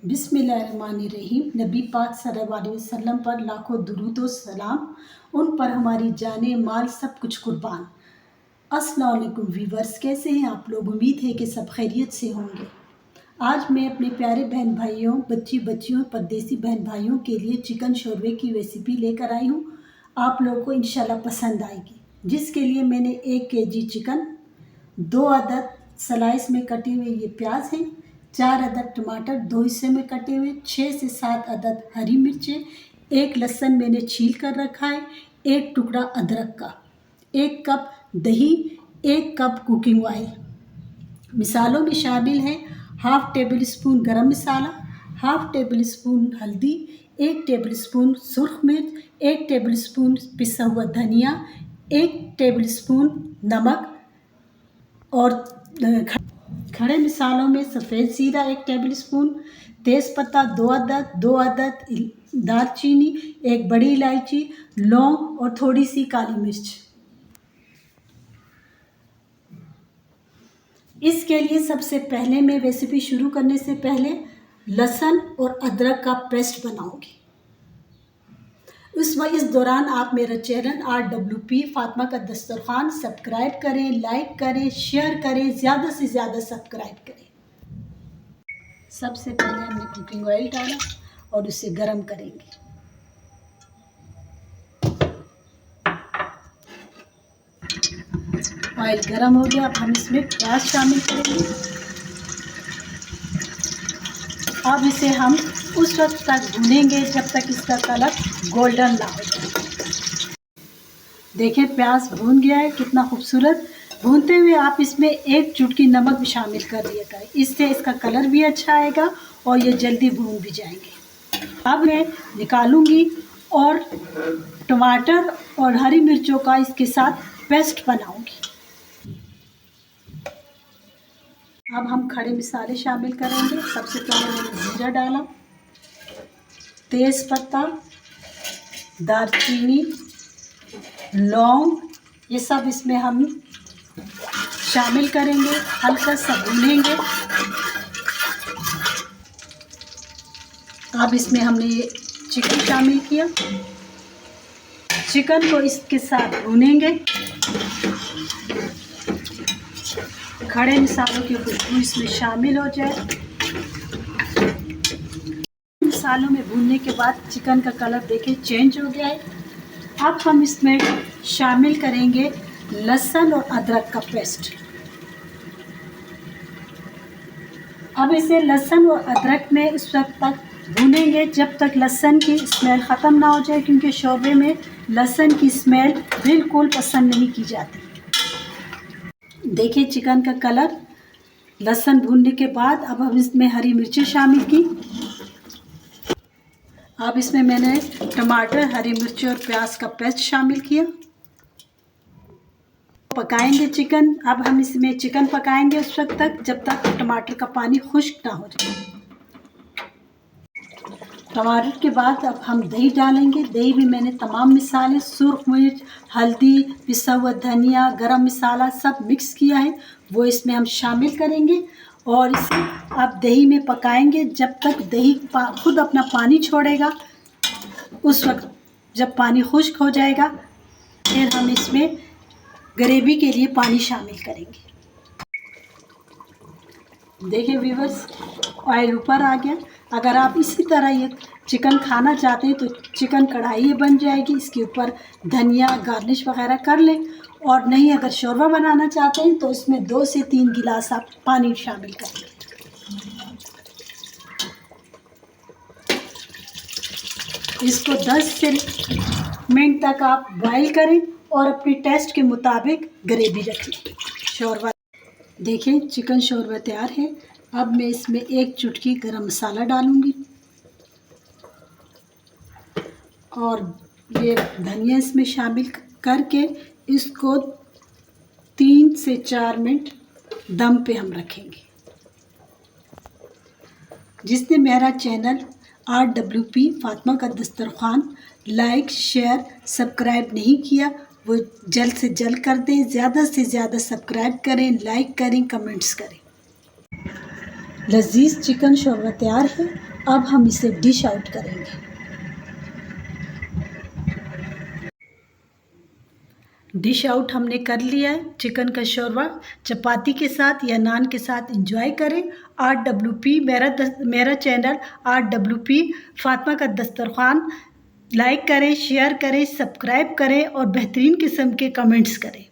बिस्मिल्लाहिर्रहमानिर्रहीम। नबी पाक सल्लल्लाहु अलैहि वसल्लम पर लाखों दुरूद व सलाम। उन पर हमारी जाने माल सब कुछ कुर्बान। अस्सलाम वालेकुम व्यूवर्स, कैसे हैं आप लोग? उम्मीद है कि सब खैरियत से होंगे। आज मैं अपने प्यारे बहन भाइयों, बच्चियों, परदेसी बहन भाइयों के लिए चिकन शोरबे की रेसिपी लेकर आई हूँ। आप लोगों को इंशाल्लाह पसंद आएगी। जिसके लिए मैंने 1 केजी चिकन, 2 अदद स्लाइस में कटे हुए ये प्याज हैं, 4 अदद टमाटर 2 हिस्से में कटे हुए, 6 से 7 अदद हरी मिर्चें, 1 लहसुन मैंने छील कर रखा है, 1 टुकड़ा अदरक का, 1 कप दही, 1 कप कुकिंग ऑयल। मिसालों में शामिल है हाफ टेबल स्पून गरम मसाला, हाफ टेबल स्पून हल्दी, 1 टेबल स्पून सुर्ख मिर्च, 1 टेबल स्पून पिसा हुआ धनिया, 1 टेबल स्पून नमक और खड़े मिसालों में सफ़ेद ज़ीरा 1 टेबल स्पून, तेज़पत्ता 2 अदद दालचीनी, 1 बड़ी इलायची, लौंग और थोड़ी सी काली मिर्च। इसके लिए सबसे पहले मैं रेसिपी शुरू करने से पहले लहसुन और अदरक का पेस्ट बनाऊंगी। इस दौरान आप मेरा चैनल RWP फातिमा का दस्तरखान सब्सक्राइब करें, लाइक करें, शेयर करें, ज़्यादा से ज़्यादा सब्सक्राइब करें। सबसे पहले हमने कुकिंग ऑयल डाला और उसे गरम करेंगे। ऑयल गरम हो गया, अब हम इसमें प्याज शामिल करेंगे। अब इसे हम उस वक्त तक भूनेंगे जब तक इसका कलर गोल्डन ना हो जाए। देखिए प्याज भून गया है, कितना खूबसूरत। भूनते हुए आप इसमें 1 चुटकी नमक भी शामिल कर दिया करें, इससे इसका कलर भी अच्छा आएगा और ये जल्दी भून भी जाएंगे। अब मैं निकालूंगी और टमाटर और हरी मिर्चों का इसके साथ पेस्ट बनाऊंगी। अब हम खड़े मसाले शामिल करेंगे। सबसे पहले मैंने जीरा डाला, तेज़पत्ता, दालचीनी, लौंग, ये सब इसमें हम शामिल करेंगे, हल्का सा भूनेंगे। अब इसमें हमने ये चिकन शामिल किया, चिकन को इसके साथ भूनेंगे। खड़े मसालों की खुशबू इसमें शामिल हो जाए। मसालों में भूनने के बाद चिकन का कलर देखिए चेंज हो गया है। अब हम इसमें शामिल करेंगे लहसुन और अदरक का पेस्ट। अब इसे लहसुन और अदरक में उस वक्त तक भूनेंगे जब तक लहसुन की स्मेल ख़त्म ना हो जाए, क्योंकि शोरबे में लहसुन की स्मेल बिल्कुल पसंद नहीं की जाती। देखिए चिकन का कलर लहसुन भूनने के बाद अब हम इसमें हरी मिर्चें शामिल की। अब इसमें मैंने टमाटर, हरी मिर्ची और प्याज का पेस्ट शामिल किया। पकाएंगे चिकन। अब हम इसमें चिकन पकाएंगे उस वक्त तक जब तक टमाटर का पानी खुश्क ना हो जाए। टमाटर के बाद अब हम दही डालेंगे। दही में मैंने तमाम मसाले, सुर्ख मिर्च, हल्दी, पिसा हुआ धनिया, गरम मसाला सब मिक्स किया है, वो इसमें हम शामिल करेंगे और इसे अब दही में पकाएंगे जब तक दही खुद अपना पानी छोड़ेगा। उस वक्त जब पानी खुश्क हो जाएगा फिर हम इसमें ग्रेवी के लिए पानी शामिल करेंगे। देखिए व्यूवर्स, ऑयल ऊपर आ गया। अगर आप इसी तरह ये चिकन खाना चाहते हैं तो चिकन कढ़ाई बन जाएगी, इसके ऊपर धनिया गार्निश वगैरह कर लें। और नहीं, अगर शोरबा बनाना चाहते हैं तो इसमें 2 से 3 गिलास आप पानी शामिल कर लें। इसको 10 से मिनट तक आप बॉईल करें और अपने टेस्ट के मुताबिक ग्रेवी रख लें। शोरबा देखिए चिकन शोरबा तैयार है। अब मैं इसमें 1 चुटकी गरम मसाला डालूंगी और ये धनिया इसमें शामिल करके इसको 3 से 4 मिनट दम पे हम रखेंगे। जिसने मेरा चैनल RWP फातिमा का दस्तरखान लाइक, शेयर, सब्सक्राइब नहीं किया वो जल्द से जल्द कर दें। ज़्यादा से ज़्यादा सब्सक्राइब करें, लाइक करें, कमेंट्स करें। लजीज चिकन शोरबा तैयार है। अब हम इसे डिश आउट करेंगे। डिश आउट हमने कर लिया है। चिकन का शोरबा चपाती के साथ या नान के साथ एंजॉय करें। RWP मेरा चैनल RWP फातिमा का दस्तरखान लाइक करें, शेयर करें, सब्सक्राइब करें और बेहतरीन किस्म के कमेंट्स करें।